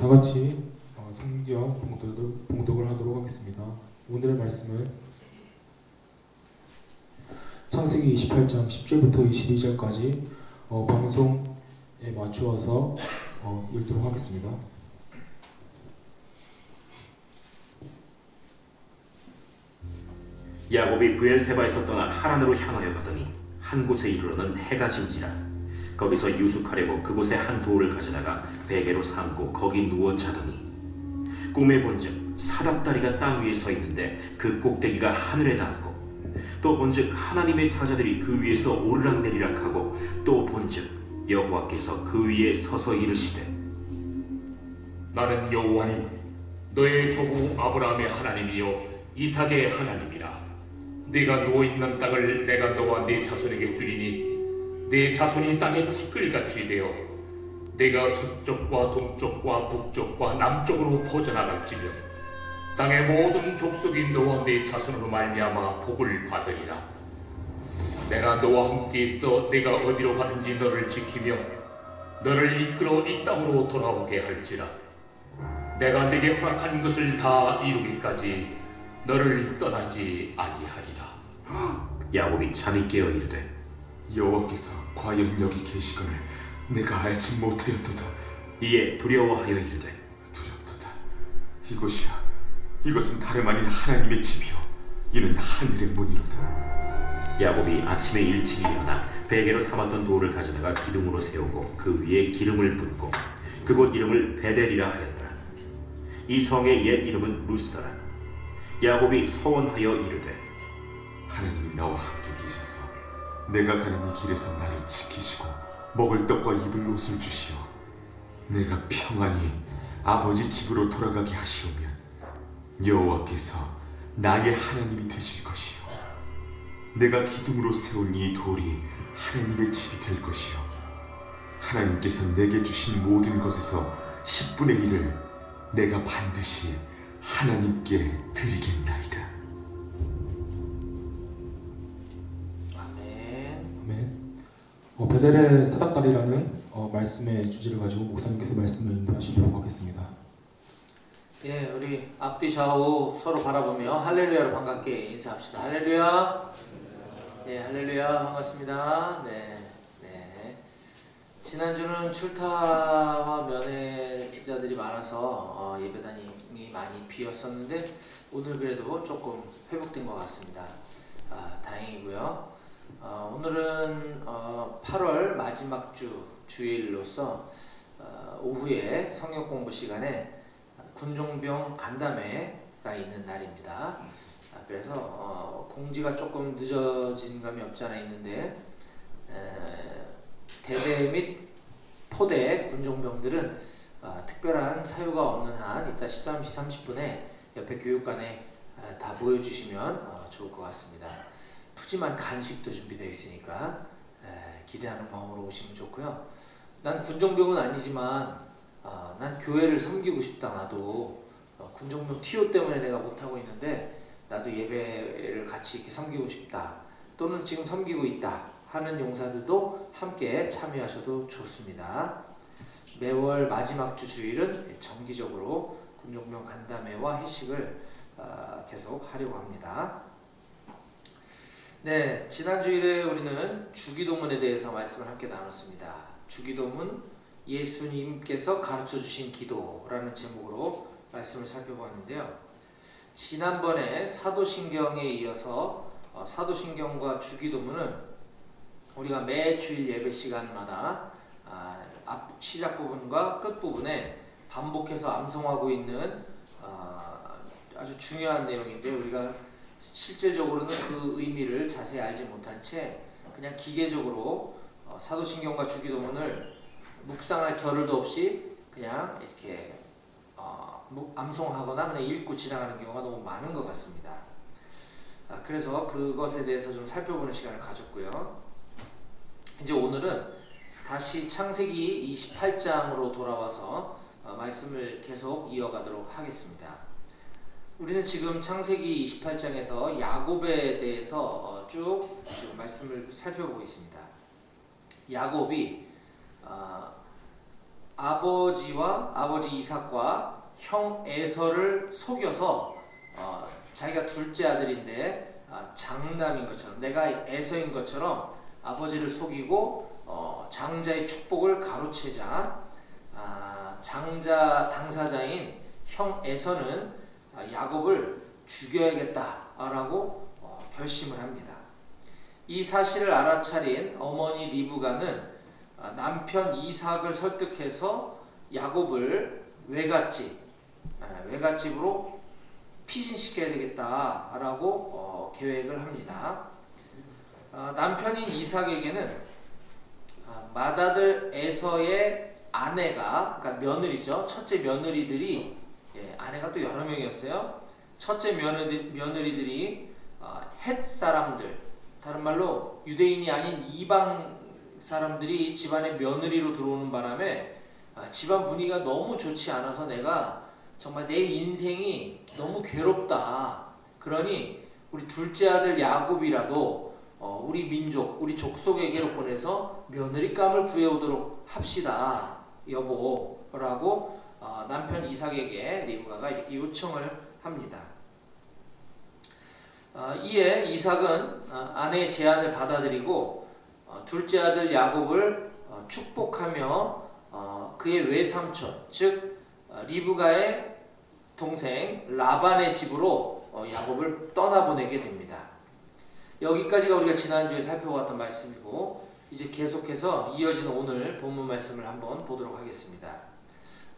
다 같이 성경 봉독을 하도록 하겠습니다. 오늘의 말씀은 창세기 28장 10절부터 22절까지 방송에 맞추어서 읽도록 하겠습니다. 야곱이 브엘세바에서 떠나 하란으로 향하여 가더니 한 곳에 이르러는 해가 진지라. 거기서 유숙하려고 그곳에 한 돌을 가져다가 베개로 삼고 거기 누워 자더니 꿈에 본즉 사답다리가 땅 위에 서 있는데 그 꼭대기가 하늘에 닿았고 또 본즉 하나님의 사자들이 그 위에서 오르락내리락 하고 또 본즉 여호와께서 그 위에 서서 이르시되 나는 여호와니 너의 조부 아브라함의 하나님이요 이삭의 하나님이라. 네가 누워있는 땅을 내가 너와 네 자손에게 주리니 네 자손이 땅에 티끌같이 되어 네가 서쪽과 동쪽과 북쪽과 남쪽으로 퍼져나갈지며 땅의 모든 족속이 너와 네 자손으로 말미암아 복을 받으리라. 내가 너와 함께 있어 네가 어디로 가든지 너를 지키며 너를 이끌어 이 땅으로 돌아오게 할지라. 내가 네게 허락한 것을 다 이루기까지 너를 떠나지 아니하리라. 야곱이 잠이 깨어 이르되 여호와께서 과연 여기 계시거늘 내가 알지 못하였도다. 이에 두려워하여 이르되 두렵도다. 이곳이야, 이것은 다름 아닌 하나님의 집이요 이는 하늘의 문이로다. 야곱이 아침에 일찍 일어나 베개로 삼았던 돌을 가져다가 기둥으로 세우고 그 위에 기름을 붓고 그곳 이름을 베델이라 하였더라. 이 성의 옛 이름은 루스더라. 야곱이 서원하여 이르되 하나님이 나와 함께 계셔서 내가 가는 이 길에서 나를 지키시고 먹을 떡과 입을 옷을 주시어 내가 평안히 아버지 집으로 돌아가게 하시오면 여호와께서 나의 하나님이 되실 것이요 내가 기둥으로 세운 이 돌이 하나님의 집이 될 것이요 하나님께서 내게 주신 모든 것에서 10분의 1을 내가 반드시 하나님께 드리겠나이다. 베델의 사닥다리라는 말씀의 주제를 가지고 목사님께서 말씀을 인도하시도록 하겠습니다. 예, 우리 앞뒤 좌우 서로 바라보며 할렐루야로 반갑게 인사합시다. 할렐루야. 네, 할렐루야 반갑습니다. 네. 지난주는 출타와 면회자들이 많아서 예배당이 많이 비었었는데 오늘 그래도 조금 회복된 것 같습니다. 다행이고요. 오늘은 8월 마지막 주일로서 오후에 성경 공부 시간에 군종병 간담회가 있는 날입니다. 그래서 공지가 조금 늦어진 감이 없지 않아 있는데 대대 및 포대 군종병들은 특별한 사유가 없는 한 이따 13시 30분에 옆에 교육관에 다 모여주시면 좋을 것 같습니다. 푸짐한 간식도 준비되어 있으니까 기대하는 마음으로 오시면 좋고요. 난 군종병은 아니지만 난 교회를 섬기고 싶다. 나도 군종병 티오 때문에 내가 못하고 있는데 나도 예배를 같이 이렇게 섬기고 싶다. 또는 지금 섬기고 있다 하는 용사들도 함께 참여하셔도 좋습니다. 매월 마지막 주일은 정기적으로 군종병 간담회와 회식을 계속 하려고 합니다. 네, 지난 주일에 우리는 주기도문에 대해서 말씀을 함께 나눴습니다. 주기도문, 예수님께서 가르쳐 주신 기도라는 제목으로 말씀을 살펴보았는데요. 지난번에 사도신경에 이어서 사도신경과 주기도문은 우리가 매 주일 예배 시간마다 앞 시작 부분과 끝 부분에 반복해서 암송하고 있는 아주 중요한 내용인데 우리가 실제적으로는 그 의미를 자세히 알지 못한 채 그냥 기계적으로 사도신경과 주기도문을 묵상할 겨를도 없이 그냥 이렇게 암송하거나 그냥 읽고 지나가는 경우가 너무 많은 것 같습니다. 그래서 그것에 대해서 좀 살펴보는 시간을 가졌고요. 이제 오늘은 다시 창세기 28장으로 돌아와서 말씀을 계속 이어가도록 하겠습니다. 우리는 지금 창세기 28장에서 야곱에 대해서 쭉 지금 말씀을 살펴보고 있습니다. 야곱이 아버지 이삭과 형 에서를 속여서 자기가 둘째 아들인데 장남인 것처럼, 내가 에서인 것처럼 아버지를 속이고 장자의 축복을 가로채자 장자 당사자인 형 에서는 야곱을 죽여야겠다라고 결심을 합니다. 이 사실을 알아차린 어머니 리브가는 남편 이삭을 설득해서 야곱을 외갓집으로 피신시켜야 되겠다라고 계획을 합니다. 남편인 이삭에게는 맏아들 에서의 아내가, 그러니까 며느리죠. 첫째 며느리들이, 아내가 또 여러 명이었어요. 첫째 며느리들이 헷 사람들, 다른 말로 유대인이 아닌 이방 사람들이 집안에 며느리로 들어오는 바람에 집안 분위기가 너무 좋지 않아서 내가 정말 내 인생이 너무 괴롭다. 그러니 우리 둘째 아들 야곱이라도 우리 민족, 우리 족속에게로 보내서 며느리감을 구해오도록 합시다, 여보라고 남편 이삭에게 리브가가 이렇게 요청을 합니다. 이에 이삭은 아내의 제안을 받아들이고 둘째 아들 야곱을 축복하며 그의 외삼촌, 즉 리브가의 동생 라반의 집으로 야곱을 떠나보내게 됩니다. 여기까지가 우리가 지난주에 살펴봤던 말씀이고, 이제 계속해서 이어지는 오늘 본문 말씀을 한번 보도록 하겠습니다.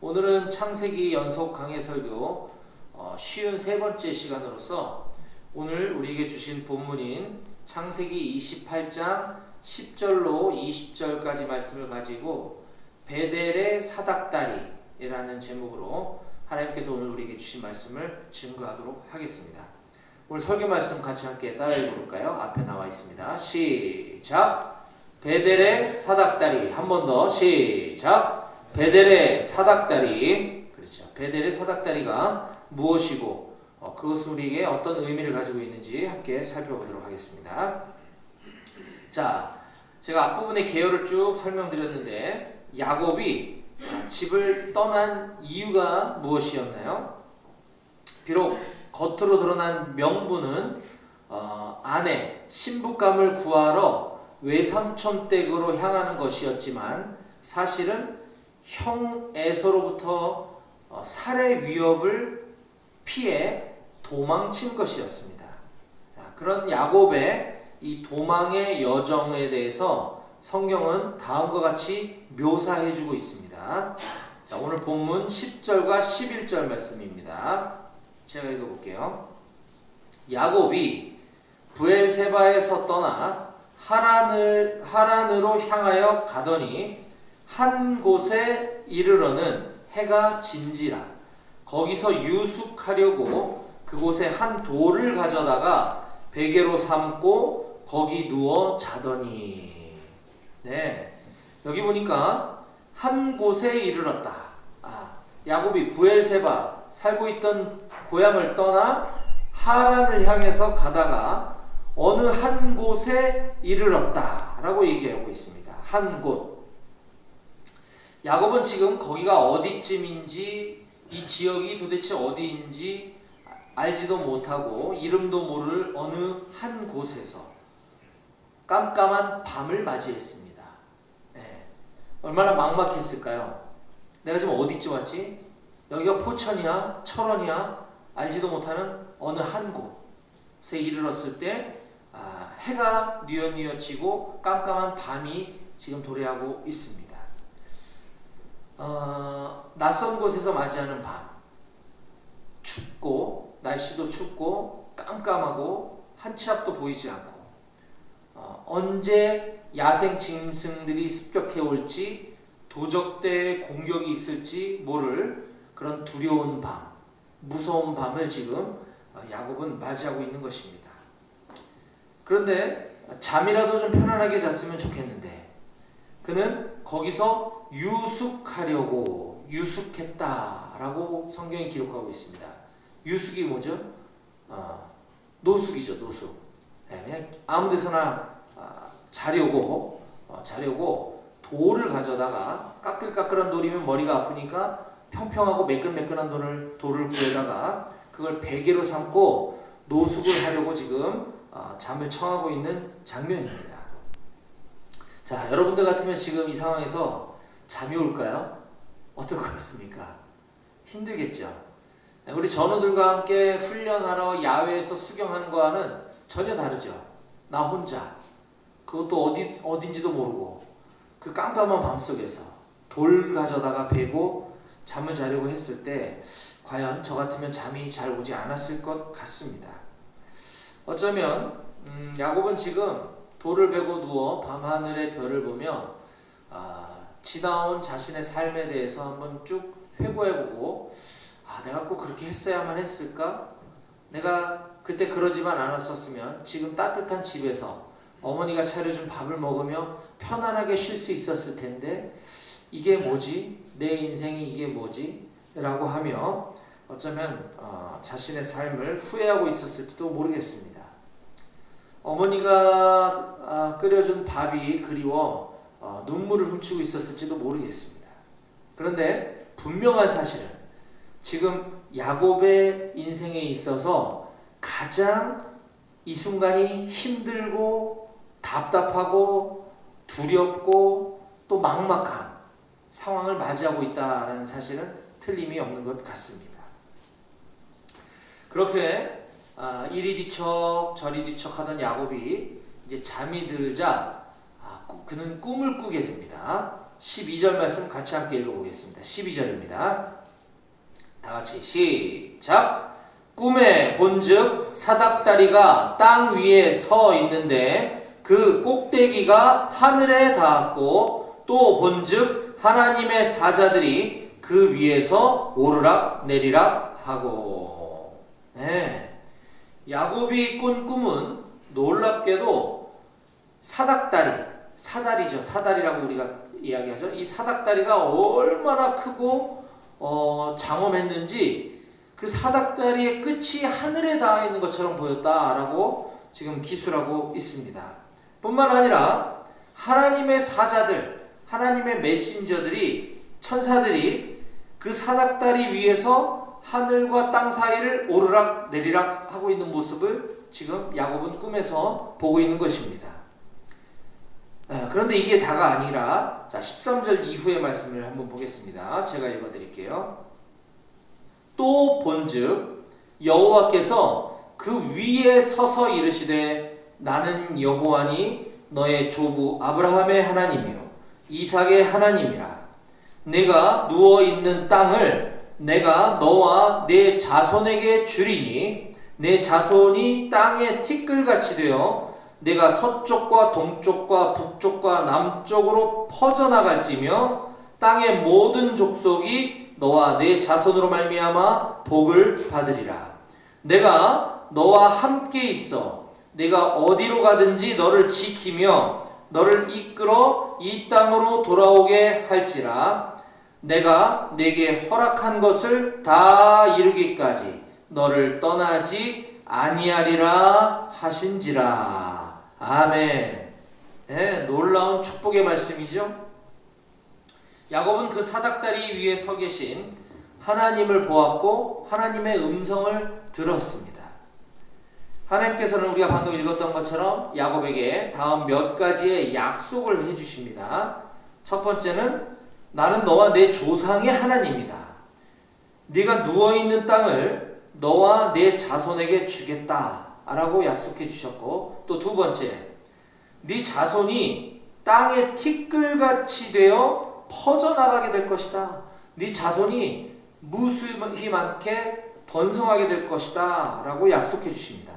오늘은 창세기 연속 강해 설교 53번째 시간으로서 오늘 우리에게 주신 본문인 창세기 28장 10절로 20절까지 말씀을 가지고 베델의 사닥다리라는 제목으로 하나님께서 오늘 우리에게 주신 말씀을 증거하도록 하겠습니다. 오늘 설교 말씀 같이 함께 따라 읽어볼까요? 앞에 나와 있습니다. 시작! 베델의 사닥다리. 한 번 더. 시작! 베델의 사닥다리. 그렇죠. 베델의 사닥다리가 무엇이고 그것은 우리에게 어떤 의미를 가지고 있는지 함께 살펴보도록 하겠습니다. 자, 제가 앞부분의 개요를 쭉 설명드렸는데 야곱이 집을 떠난 이유가 무엇이었나요? 비록 겉으로 드러난 명분은 아내, 신부감을 구하러 외삼촌 댁으로 향하는 것이었지만 사실은 형 에서로부터 살해 위협을 피해 도망친 것이었습니다. 그런 야곱의 이 도망의 여정에 대해서 성경은 다음과 같이 묘사해주고 있습니다. 자, 오늘 본문 10절과 11절 말씀입니다. 제가 읽어볼게요. 야곱이 브엘세바에서 떠나 하란으로 향하여 가더니 한 곳에 이르러는 해가 진지라. 거기서 유숙하려고 그곳에 한 돌을 가져다가 베개로 삼고 거기 누워 자더니. 네, 여기 보니까 한 곳에 이르렀다. 야곱이 브엘세바 살고 있던 고향을 떠나 하란을 향해서 가다가 어느 한 곳에 이르렀다 라고 얘기하고 있습니다. 한 곳. 야곱은 지금 거기가 어디쯤인지, 이 지역이 도대체 어디인지 알지도 못하고 이름도 모를 어느 한 곳에서 깜깜한 밤을 맞이했습니다. 네. 얼마나 막막했을까요? 내가 지금 어디쯤 왔지? 여기가 포천이야? 철원이야? 알지도 못하는 어느 한 곳에 이르렀을 때 해가 뉘엿뉘엿 지고 깜깜한 밤이 지금 도래하고 있습니다. 낯선 곳에서 맞이하는 밤, 춥고 날씨도 춥고 깜깜하고 한 치 앞도 보이지 않고 언제 야생 짐승들이 습격해 올지, 도적대의 공격이 있을지 모를 그런 두려운 밤, 무서운 밤을 지금 야곱은 맞이하고 있는 것입니다. 그런데 잠이라도 좀 편안하게 잤으면 좋겠는데 그는 거기서 유숙하려고 유숙했다라고 성경이 기록하고 있습니다. 유숙이 뭐죠? 노숙이죠, 노숙. 네, 그냥 아무 데서나 자려고 돌을 가져다가 까끌까끌한 돌이면 머리가 아프니까 평평하고 매끈매끈한 돌을 구해다가 그걸 베개로 삼고 노숙을 하려고 지금 잠을 청하고 있는 장면입니다. 자, 여러분들 같으면 지금 이 상황에서 잠이 올까요? 어떨 것 같습니까? 힘들겠죠. 우리 전우들과 함께 훈련하러 야외에서 수경하는 거와는 전혀 다르죠. 나 혼자, 그것도 어딘지도 모르고 그 깜깜한 밤속에서 돌 가져다가 베고 잠을 자려고 했을 때 과연 저 같으면 잠이 잘 오지 않았을 것 같습니다. 어쩌면 야곱은 지금 돌을 베고 누워 밤하늘의 별을 보며 지나온 자신의 삶에 대해서 한번 쭉 회고해보고 내가 꼭 그렇게 했어야만 했을까? 내가 그때 그러지만 않았었으면 지금 따뜻한 집에서 어머니가 차려준 밥을 먹으며 편안하게 쉴 수 있었을 텐데 이게 뭐지? 내 인생이 이게 뭐지? 라고 하며 어쩌면 자신의 삶을 후회하고 있었을지도 모르겠습니다. 어머니가 끓여준 밥이 그리워 눈물을 훔치고 있었을지도 모르겠습니다. 그런데 분명한 사실은 지금 야곱의 인생에 있어서 가장 이 순간이 힘들고 답답하고 두렵고 또 막막한 상황을 맞이하고 있다는 사실은 틀림이 없는 것 같습니다. 그렇게 이리 뒤척 저리 뒤척 하던 야곱이 이제 잠이 들자 그는 꿈을 꾸게 됩니다. 12절 말씀 같이 함께 읽어보겠습니다. 12절입니다. 다같이 시작! 꿈에 본즉 사닥다리가 땅 위에 서 있는데 그 꼭대기가 하늘에 닿았고 또 본즉 하나님의 사자들이 그 위에서 오르락 내리락 하고. 네. 야곱이 꾼 꿈은 놀랍게도 사다리죠. 사다리라고 우리가 이야기하죠. 이 사닥다리가 얼마나 크고 장엄했는지 그 사닥다리의 끝이 하늘에 닿아 있는 것처럼 보였다라고 지금 기술하고 있습니다. 뿐만 아니라 하나님의 사자들, 하나님의 메신저들이, 천사들이 그 사닥다리 위에서 하늘과 땅 사이를 오르락 내리락 하고 있는 모습을 지금 야곱은 꿈에서 보고 있는 것입니다. 그런데 이게 다가 아니라 13절 이후의 말씀을 한번 보겠습니다. 제가 읽어드릴게요. 또 본즉 여호와께서 그 위에 서서 이르시되 나는 여호와니 너의 조부 아브라함의 하나님이요 이삭의 하나님이라. 내가 누워있는 땅을 내가 너와 내 자손에게 주리니 내 자손이 땅의 티끌같이 되어 내가 서쪽과 동쪽과 북쪽과 남쪽으로 퍼져나갈지며 땅의 모든 족속이 너와 내 자손으로 말미암아 복을 받으리라. 내가 너와 함께 있어 내가 어디로 가든지 너를 지키며 너를 이끌어 이 땅으로 돌아오게 할지라. 내가 내게 허락한 것을 다 이루기까지 너를 떠나지 아니하리라 하신지라. 아멘. 네, 놀라운 축복의 말씀이죠. 야곱은 그 사닥다리 위에 서 계신 하나님을 보았고 하나님의 음성을 들었습니다. 하나님께서는 우리가 방금 읽었던 것처럼 야곱에게 다음 몇 가지의 약속을 해주십니다. 첫 번째는 나는 너와 내 조상의 하나님이다. 네가 누워있는 땅을 너와 내 자손에게 주겠다 라고 약속해 주셨고, 또 두 번째, 네 자손이 땅의 티끌같이 되어 퍼져나가게 될 것이다. 네 자손이 무수히 많게 번성하게 될 것이다 라고 약속해 주십니다.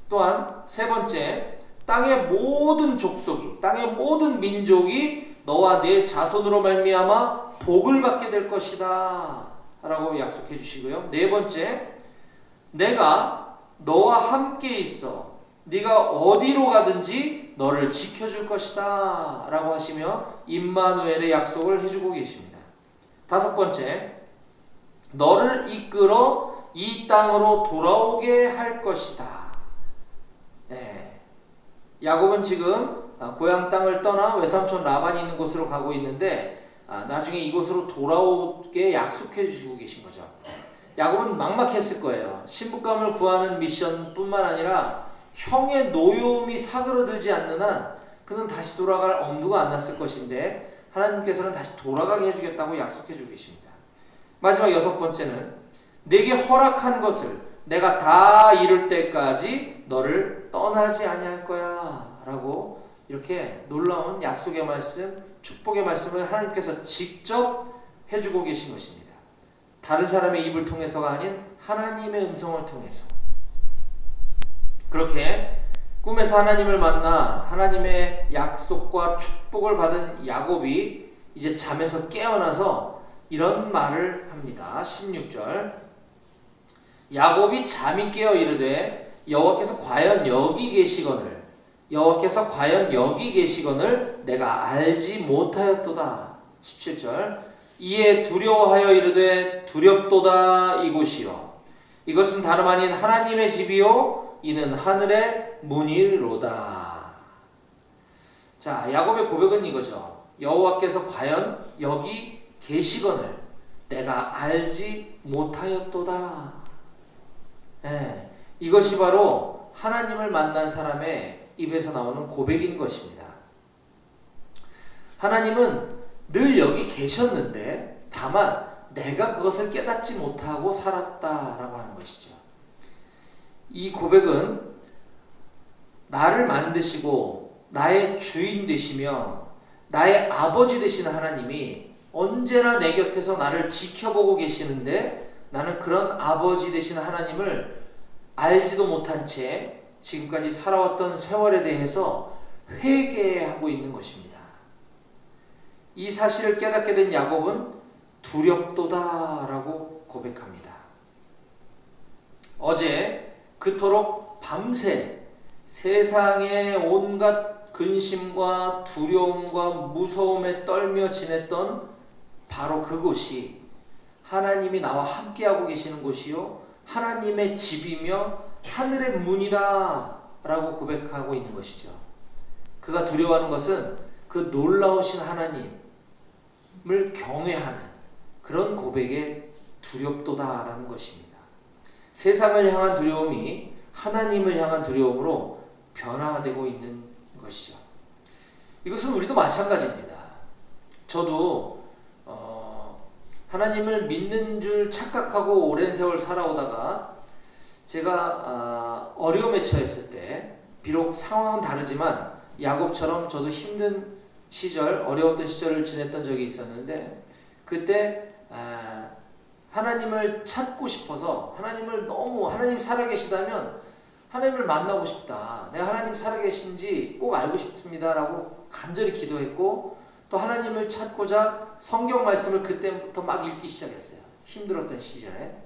또한 세 번째, 땅의 모든 족속이, 땅의 모든 민족이 너와 내 자손으로 말미암아 복을 받게 될 것이다 라고 약속해 주시고요. 네 번째, 내가 너와 함께 있어 네가 어디로 가든지 너를 지켜줄 것이다 라고 하시며 임마누엘의 약속을 해주고 계십니다. 다섯 번째, 너를 이끌어 이 땅으로 돌아오게 할 것이다. 네. 야곱은 지금 고향 땅을 떠나 외삼촌 라반이 있는 곳으로 가고 있는데 나중에 이곳으로 돌아오게 약속해 주시고 계신 거죠. 야곱은 막막했을 거예요. 신부감을 구하는 미션뿐만 아니라 형의 노여움이 사그러들지 않는 한 그는 다시 돌아갈 엄두가 안 났을 것인데 하나님께서는 다시 돌아가게 해주겠다고 약속해 주고 계십니다. 마지막 6번째는 내게 허락한 것을 내가 다 이룰 때까지 너를 떠나지 아니할 거야 라고 이렇게 놀라운 약속의 말씀, 축복의 말씀을 하나님께서 직접 해주고 계신 것입니다. 다른 사람의 입을 통해서가 아닌 하나님의 음성을 통해서. 그렇게 꿈에서 하나님을 만나 하나님의 약속과 축복을 받은 야곱이 이제 잠에서 깨어나서 이런 말을 합니다. 16절 야곱이 잠이 깨어 이르되 여호와께서 과연 여기 계시거늘 내가 알지 못하였도다. 17절 이에 두려워하여 이르되 두렵도다 이곳이요 이것은 다름 아닌 하나님의 집이요 이는 하늘의 문이로다. 자, 야곱의 고백은 이거죠. 여호와께서 과연 여기 계시거늘 내가 알지 못하였도다. 이것이 바로 하나님을 만난 사람의 입에서 나오는 고백인 것입니다. 하나님은 늘 여기 계셨는데 다만 내가 그것을 깨닫지 못하고 살았다라고 하는 것이죠. 이 고백은 나를 만드시고 나의 주인 되시며 나의 아버지 되시는 하나님이 언제나 내 곁에서 나를 지켜보고 계시는데 나는 그런 아버지 되시는 하나님을 알지도 못한 채 지금까지 살아왔던 세월에 대해서 회개하고 있는 것입니다. 이 사실을 깨닫게 된 야곱은 두렵도다 라고 고백합니다. 어제 그토록 밤새 세상의 온갖 근심과 두려움과 무서움에 떨며 지냈던 바로 그곳이 하나님이 나와 함께하고 계시는 곳이요 하나님의 집이며 하늘의 문이다 라고 고백하고 있는 것이죠. 그가 두려워하는 것은 그 놀라우신 하나님을 경외하는 그런 고백에 두렵도다 라는 것입니다. 세상을 향한 두려움이 하나님을 향한 두려움으로 변화되고 있는 것이죠. 이것은 우리도 마찬가지입니다. 저도 하나님을 믿는 줄 착각하고 오랜 세월 살아오다가 제가 어려움에 처했을 때 비록 상황은 다르지만 야곱처럼 저도 힘든 시절, 어려웠던 시절을 지냈던 적이 있었는데 그때 하나님을 찾고 싶어서 하나님 살아계시다면 하나님을 만나고 싶다. 내가 하나님 살아계신지 꼭 알고 싶습니다. 라고 간절히 기도했고 또 하나님을 찾고자 성경 말씀을 그때부터 막 읽기 시작했어요. 힘들었던 시절에.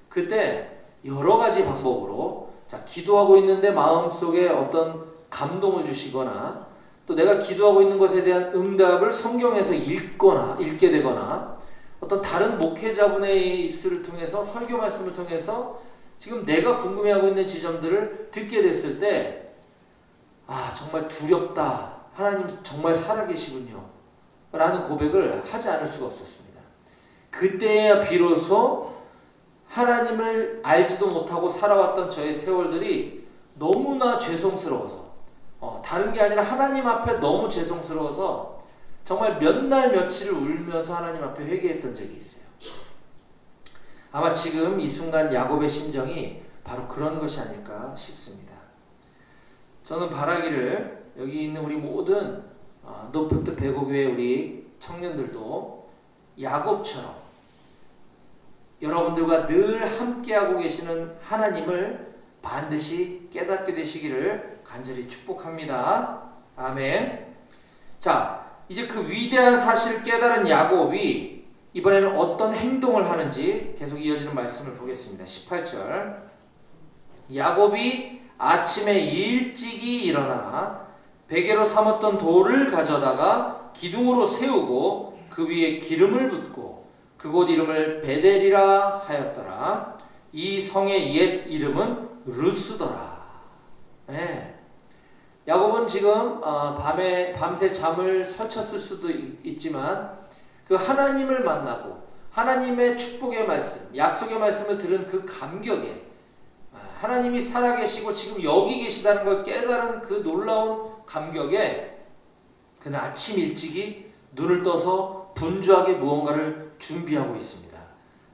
그때 여러 가지 방법으로 기도하고 있는데 마음속에 어떤 감동을 주시거나 또 내가 기도하고 있는 것에 대한 응답을 성경에서 읽게 되거나 어떤 다른 목회자분의 입술을 통해서 설교 말씀을 통해서 지금 내가 궁금해하고 있는 지점들을 듣게 됐을 때 정말 두렵다. 하나님 정말 살아계시군요. 라는 고백을 하지 않을 수가 없었습니다. 그때야 비로소 하나님을 알지도 못하고 살아왔던 저의 세월들이 너무나 죄송스러워서 다른 게 아니라 하나님 앞에 너무 죄송스러워서 정말 몇 날 며칠을 울면서 하나님 앞에 회개했던 적이 있어요. 아마 지금 이 순간 야곱의 심정이 바로 그런 것이 아닐까 싶습니다. 저는 바라기를 여기 있는 우리 모든 노프트 배고교회 우리 청년들도 야곱처럼 여러분들과 늘 함께하고 계시는 하나님을 반드시 깨닫게 되시기를 간절히 축복합니다. 아멘. 자, 이제 그 위대한 사실을 깨달은 야곱이 이번에는 어떤 행동을 하는지 계속 이어지는 말씀을 보겠습니다. 18절 야곱이 아침에 일찍이 일어나 베개로 삼았던 돌을 가져다가 기둥으로 세우고 그 위에 기름을 붓고 그곳 이름을 베델이라 하였더라. 이 성의 옛 이름은 루스더라. 야곱은 지금 밤새 잠을 설쳤을 수도 있지만 그 하나님을 만나고 하나님의 축복의 말씀, 약속의 말씀을 들은 그 감격에 하나님이 살아계시고 지금 여기 계시다는 걸 깨달은 그 놀라운 감격에 그는 아침 일찍이 눈을 떠서 분주하게 무언가를 준비하고 있습니다.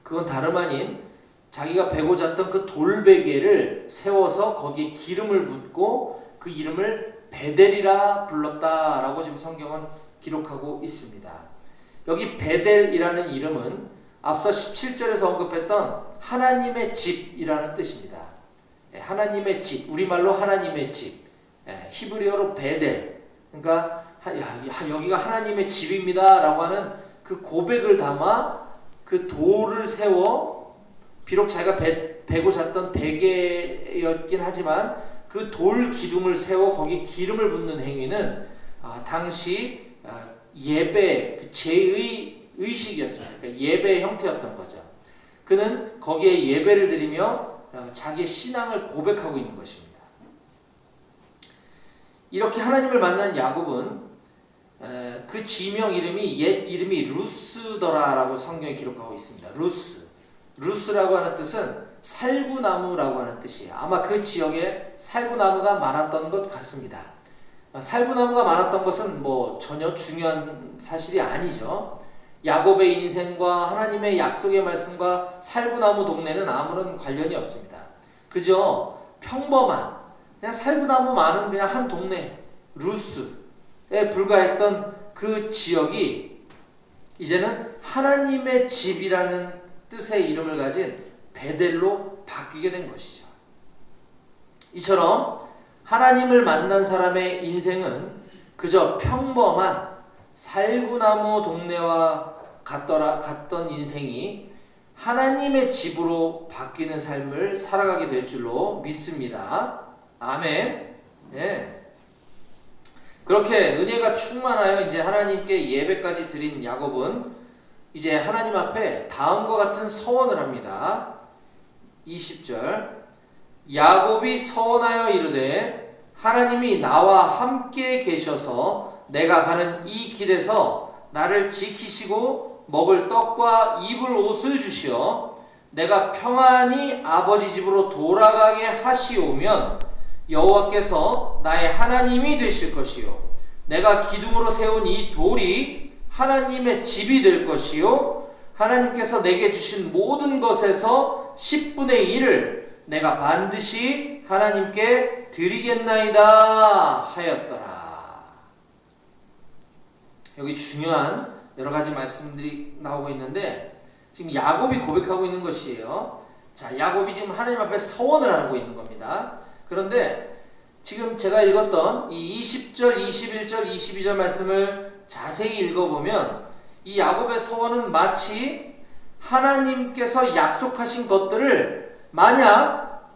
그건 다름 아닌 자기가 베고 잤던 그 돌베개를 세워서 거기에 기름을 붓고 그 이름을 베델이라 불렀다라고 지금 성경은 기록하고 있습니다. 여기 베델이라는 이름은 앞서 17절에서 언급했던 하나님의 집이라는 뜻입니다. 하나님의 집, 우리말로 하나님의 집, 히브리어로 베델. 그러니까 여기가 하나님의 집입니다 라고 하는 그 고백을 담아 그 돌을 세워, 비록 자기가 베고 잤던 베개였긴 하지만 그 돌 기둥을 세워 거기 기름을 붓는 행위는 당시 예배, 그 제의 의식이었습니다. 그러니까 예배의 형태였던 거죠. 그는 거기에 예배를 드리며 자기의 신앙을 고백하고 있는 것입니다. 이렇게 하나님을 만난 야곱은 그 지명 이름이 옛 이름이 루스더라라고 성경에 기록하고 있습니다. 루스라고 하는 뜻은 살구나무라고 하는 뜻이에요. 아마 그 지역에 살구나무가 많았던 것 같습니다. 살구나무가 많았던 것은 뭐 전혀 중요한 사실이 아니죠. 야곱의 인생과 하나님의 약속의 말씀과 살구나무 동네는 아무런 관련이 없습니다. 그저 평범한 그냥 살구나무 많은 그냥 한 동네 루스에 불과했던 그 지역이 이제는 하나님의 집이라는 뜻의 이름을 가진 베델로 바뀌게 된 것이죠. 이처럼 하나님을 만난 사람의 인생은 그저 평범한 살구나무 동네와 같던 인생이 하나님의 집으로 바뀌는 삶을 살아가게 될 줄로 믿습니다. 아멘. 네. 그렇게 은혜가 충만하여 이제 하나님께 예배까지 드린 야곱은 이제 하나님 앞에 다음과 같은 서원을 합니다. 20절 야곱이 서원하여 이르되 하나님이 나와 함께 계셔서 내가 가는 이 길에서 나를 지키시고 먹을 떡과 입을 옷을 주시어 내가 평안히 아버지 집으로 돌아가게 하시오면 여호와께서 나의 하나님이 되실 것이요 내가 기둥으로 세운 이 돌이 하나님의 집이 될 것이요 하나님께서 내게 주신 모든 것에서 10분의 1을 내가 반드시 하나님께 드리겠나이다 하였더라. 여기 중요한 여러 가지 말씀들이 나오고 있는데 지금 야곱이 고백하고 있는 것이에요. 자, 야곱이 지금 하나님 앞에 서원을 하고 있는 겁니다. 그런데 지금 제가 읽었던 이 20절, 21절, 22절 말씀을 자세히 읽어보면 이 야곱의 서원은 마치 하나님께서 약속하신 것들을 만약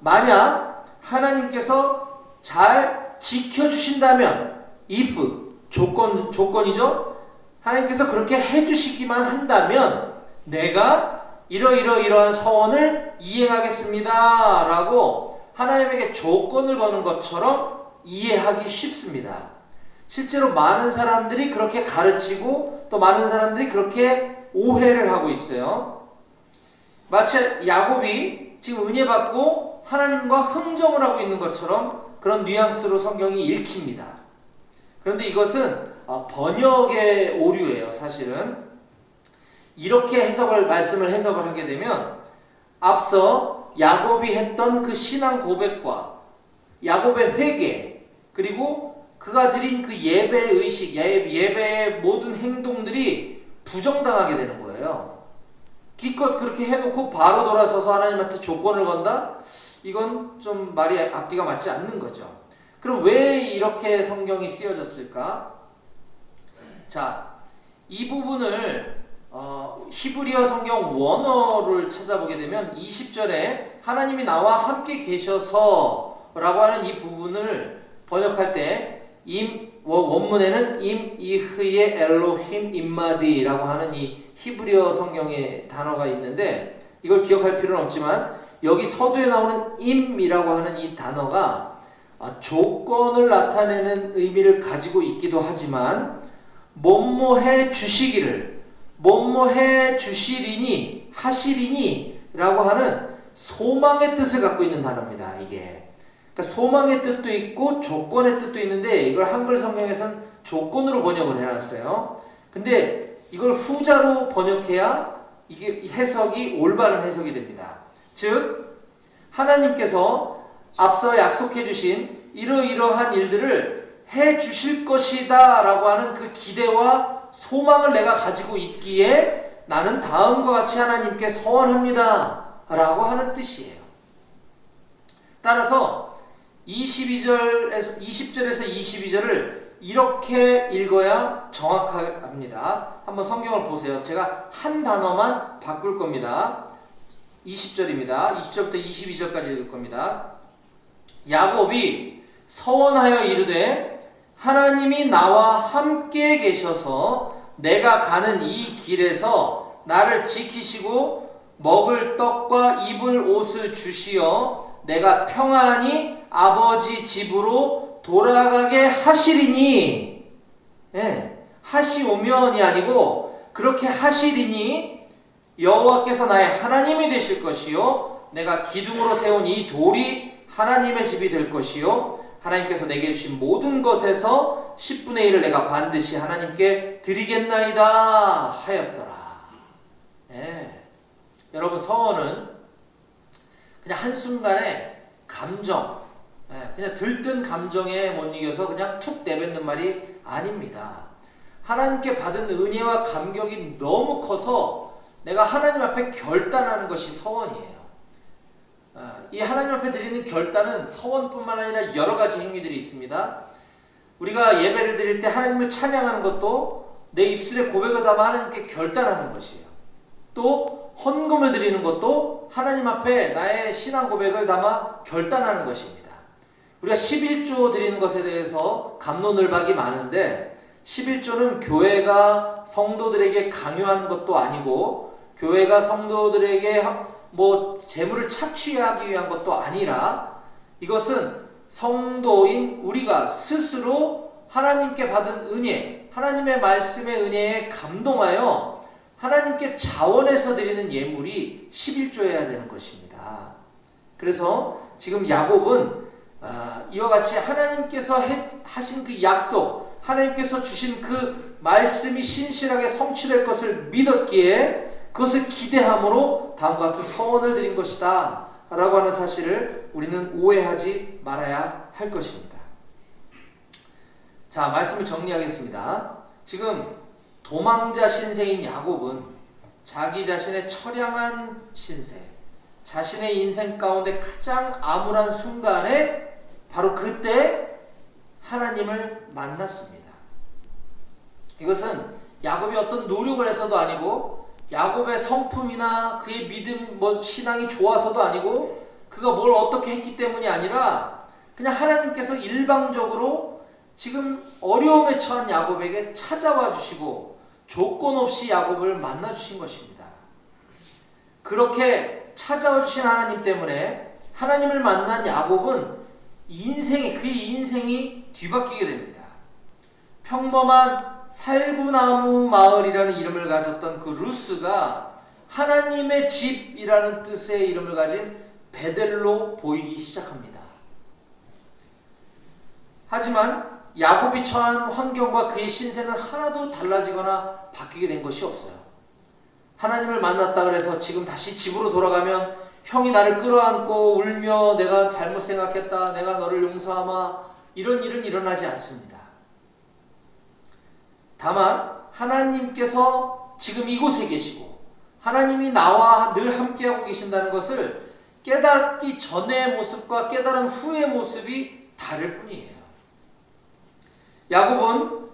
하나님께서 잘 지켜주신다면 if 조건이죠. 하나님께서 그렇게 해주시기만 한다면 내가 이러이러이러한 서원을 이행하겠습니다 라고 하나님에게 조건을 거는 것처럼 이해하기 쉽습니다. 실제로 많은 사람들이 그렇게 가르치고 또 많은 사람들이 그렇게 오해를 하고 있어요. 마치 야곱이 지금 은혜 받고 하나님과 흥정을 하고 있는 것처럼 그런 뉘앙스로 성경이 읽힙니다. 그런데 이것은 번역의 오류예요. 사실은 이렇게 말씀을 해석을 하게 되면 앞서 야곱이 했던 그 신앙 고백과 야곱의 회개 그리고 그가 드린 그 예배 의식, 예배의 모든 행동들이 부정당하게 되는 거예요. 기껏 그렇게 해놓고 바로 돌아서서 하나님한테 조건을 건다? 이건 좀 말이 앞뒤가 맞지 않는 거죠. 그럼 왜 이렇게 성경이 쓰여졌을까? 자, 이 부분을 히브리어 성경 원어를 찾아보게 되면 20절에 하나님이 나와 함께 계셔서 라고 하는 이 부분을 번역할 때 원문에는 이흐의 엘로힘 임마디라고 하는 이 히브리어 성경의 단어가 있는데 이걸 기억할 필요는 없지만 여기 서두에 나오는 임이라고 하는 이 단어가 조건을 나타내는 의미를 가지고 있기도 하지만 뭐뭐해 주시기를, 뭐뭐해 주시리니, 하시리니 라고 하는 소망의 뜻을 갖고 있는 단어입니다. 이게 그러니까 소망의 뜻도 있고 조건의 뜻도 있는데 이걸 한글 성경에서는 조건으로 번역을 해놨어요. 근데 이걸 후자로 번역해야 이게 해석이 올바른 해석이 됩니다. 즉 하나님께서 앞서 약속해 주신 이러이러한 일들을 해 주실 것이다 라고 하는 그 기대와 소망을 내가 가지고 있기에 나는 다음과 같이 하나님께 서원합니다 라고 하는 뜻이에요. 따라서 20절에서 22절을 이렇게 읽어야 정확합니다. 한번 성경을 보세요. 제가 한 단어만 바꿀 겁니다. 20절입니다. 20절부터 22절까지 읽을 겁니다. 야곱이 서원하여 이르되 하나님이 나와 함께 계셔서 내가 가는 이 길에서 나를 지키시고 먹을 떡과 입을 옷을 주시어 내가 평안히 아버지 집으로 돌아가게 하시리니, 하시오면이 아니고 그렇게 하시리니 여호와께서 나의 하나님이 되실 것이요 내가 기둥으로 세운 이 돌이 하나님의 집이 될 것이요 하나님께서 내게 주신 모든 것에서 10분의 1을 내가 반드시 하나님께 드리겠나이다 하였더라. 여러분, 서원은 그냥 한순간에 감정, 그냥 들뜬 감정에 못 이겨서 그냥 툭 내뱉는 말이 아닙니다. 하나님께 받은 은혜와 감격이 너무 커서 내가 하나님 앞에 결단하는 것이 서원이에요. 이 하나님 앞에 드리는 결단은 서원뿐만 아니라 여러 가지 행위들이 있습니다. 우리가 예배를 드릴 때 하나님을 찬양하는 것도 내 입술에 고백을 담아 하나님께 결단하는 것이에요. 또 헌금을 드리는 것도 하나님 앞에 나의 신앙 고백을 담아 결단하는 것입니다. 우리가 11조 드리는 것에 대해서 갑론을박이 많은데 11조는 교회가 성도들에게 강요하는 것도 아니고 교회가 성도들에게 재물을 착취하기 위한 것도 아니라 이것은 성도인 우리가 스스로 하나님께 받은 은혜, 하나님의 말씀의 은혜에 감동하여 하나님께 자원해서 드리는 예물이 11조여야 되는 것입니다. 그래서 지금 야곱은 이와 같이 하나님께서 하신 그 약속, 하나님께서 주신 그 말씀이 신실하게 성취될 것을 믿었기에 그것을 기대함으로 다음과 같은 서원을 드린 것이다 라고 하는 사실을 우리는 오해하지 말아야 할 것입니다. 자, 말씀을 정리하겠습니다. 지금 도망자 신세인 야곱은 자기 자신의 처량한 신세, 자신의 인생 가운데 가장 암울한 순간에 바로 그때 하나님을 만났습니다. 이것은 야곱이 어떤 노력을 해서도 아니고 야곱의 성품이나 그의 믿음, 신앙이 좋아서도 아니고 그가 뭘 어떻게 했기 때문이 아니라 그냥 하나님께서 일방적으로 지금 어려움에 처한 야곱에게 찾아와 주시고 조건 없이 야곱을 만나 주신 것입니다. 그렇게 찾아와 주신 하나님 때문에 하나님을 만난 야곱은 그의 인생이 뒤바뀌게 됩니다. 평범한 살구나무 마을이라는 이름을 가졌던 그 루스가 하나님의 집이라는 뜻의 이름을 가진 베델로 보이기 시작합니다. 하지만 야곱이 처한 환경과 그의 신세는 하나도 달라지거나 바뀌게 된 것이 없어요. 하나님을 만났다 그래서 지금 다시 집으로 돌아가면 형이 나를 끌어안고 울며 내가 잘못 생각했다, 내가 너를 용서하마, 이런 일은 일어나지 않습니다. 다만 하나님께서 지금 이곳에 계시고 하나님이 나와 늘 함께하고 계신다는 것을 깨닫기 전의 모습과 깨달은 후의 모습이 다를 뿐이에요. 야곱은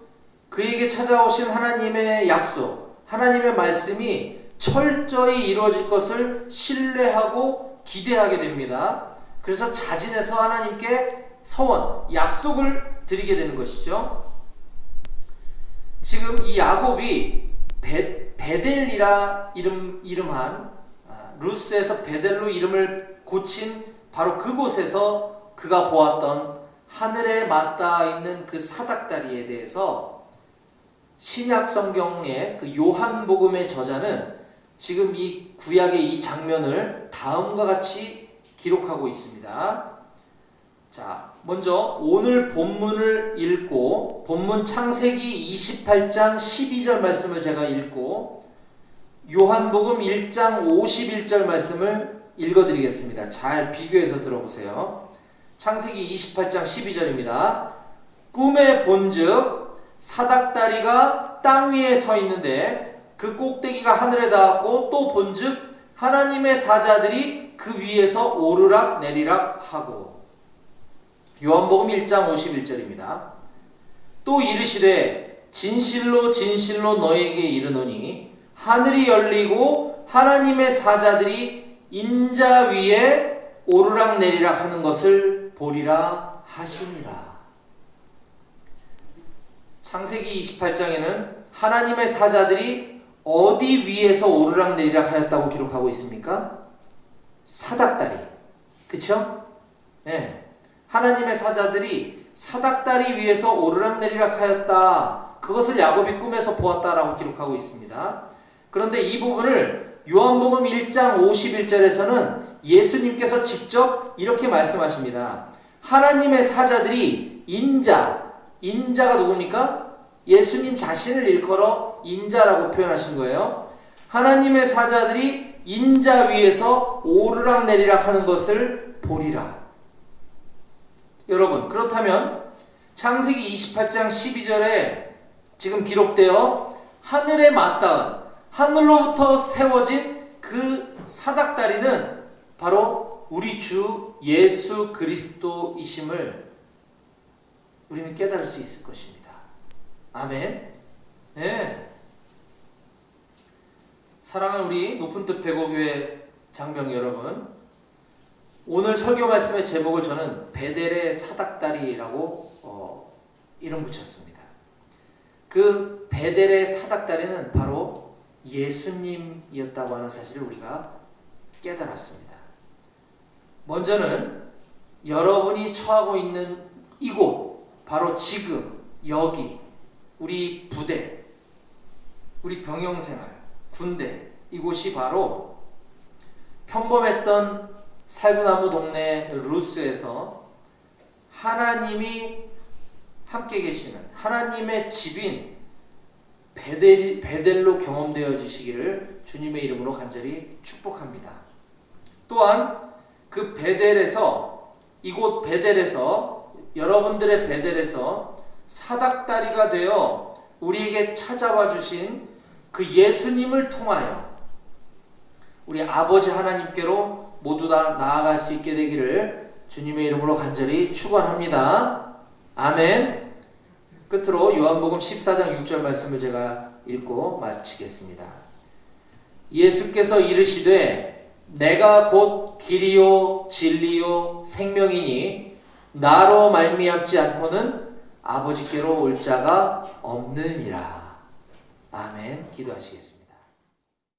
그에게 찾아오신 하나님의 약속, 하나님의 말씀이 철저히 이루어질 것을 신뢰하고 기대하게 됩니다. 그래서 자진해서 하나님께 서원, 약속을 드리게 되는 것이죠. 지금 이 야곱이 베델이라 이름한 루스에서 베델로 이름을 고친 바로 그곳에서 그가 보았던 하늘에 맞닿아 있는 그 사닥다리에 대해서 신약 성경의 그 요한복음의 저자는 지금 이 구약의 이 장면을 다음과 같이 기록하고 있습니다. 자, 먼저 오늘 본문을 읽고 본문 창세기 28장 12절 말씀을 제가 읽고 요한복음 1장 51절 말씀을 읽어드리겠습니다. 잘 비교해서 들어보세요. 창세기 28장 12절입니다. 꿈에 본즉 사닥다리가 땅 위에 서 있는데 그 꼭대기가 하늘에 닿았고 또 본즉 하나님의 사자들이 그 위에서 오르락 내리락 하고. 요한복음 1장 51절입니다. 또 이르시되 진실로 진실로 너에게 이르노니 하늘이 열리고 하나님의 사자들이 인자 위에 오르락 내리락 하는 것을 보리라 하시니라. 창세기 28장에는 하나님의 사자들이 어디 위에서 오르락 내리락 하였다고 기록하고 있습니까? 사닥다리. 그쵸? 네. 하나님의 사자들이 사닥다리 위에서 오르락 내리락 하였다. 그것을 야곱이 꿈에서 보았다라고 기록하고 있습니다. 그런데 이 부분을 요한복음 1장 51절에서는 예수님께서 직접 이렇게 말씀하십니다. 하나님의 사자들이 인자가 누굽니까? 예수님 자신을 일컬어 인자라고 표현하신 거예요. 하나님의 사자들이 인자 위에서 오르락 내리락 하는 것을 보리라. 여러분, 그렇다면 창세기 28장 12절에 지금 기록되어 하늘에 맞닿은 하늘로부터 세워진 그 사닥다리는 바로 우리 주 예수 그리스도이심을 우리는 깨달을 수 있을 것입니다. 아멘. 네. 사랑하는 우리 높은 뜻 배고교회 장병 여러분, 오늘 설교 말씀의 제목을 저는 베델의 사닥다리라고 이름 붙였습니다. 그 베델의 사닥다리는 바로 예수님이었다고 하는 사실을 우리가 깨달았습니다. 먼저는 여러분이 처하고 있는 이곳, 바로 지금 여기 우리 부대, 우리 병영생활, 군대, 이곳이 바로 평범했던 살구나무 동네 루스에서 하나님이 함께 계시는 하나님의 집인 베델로 경험되어지시기를 주님의 이름으로 간절히 축복합니다. 또한 그 베델에서, 이곳 베델에서, 여러분들의 베델에서 사닥다리가 되어 우리에게 찾아와 주신 그 예수님을 통하여 우리 아버지 하나님께로 모두 다 나아갈 수 있게 되기를 주님의 이름으로 간절히 축원합니다. 아멘. 끝으로 요한복음 14장 6절 말씀을 제가 읽고 마치겠습니다. 예수께서 이르시되 내가 곧 길이요 진리요 생명이니 나로 말미암지 않고는 아버지께로 올 자가 없느니라. 아멘. 기도하시겠습니다.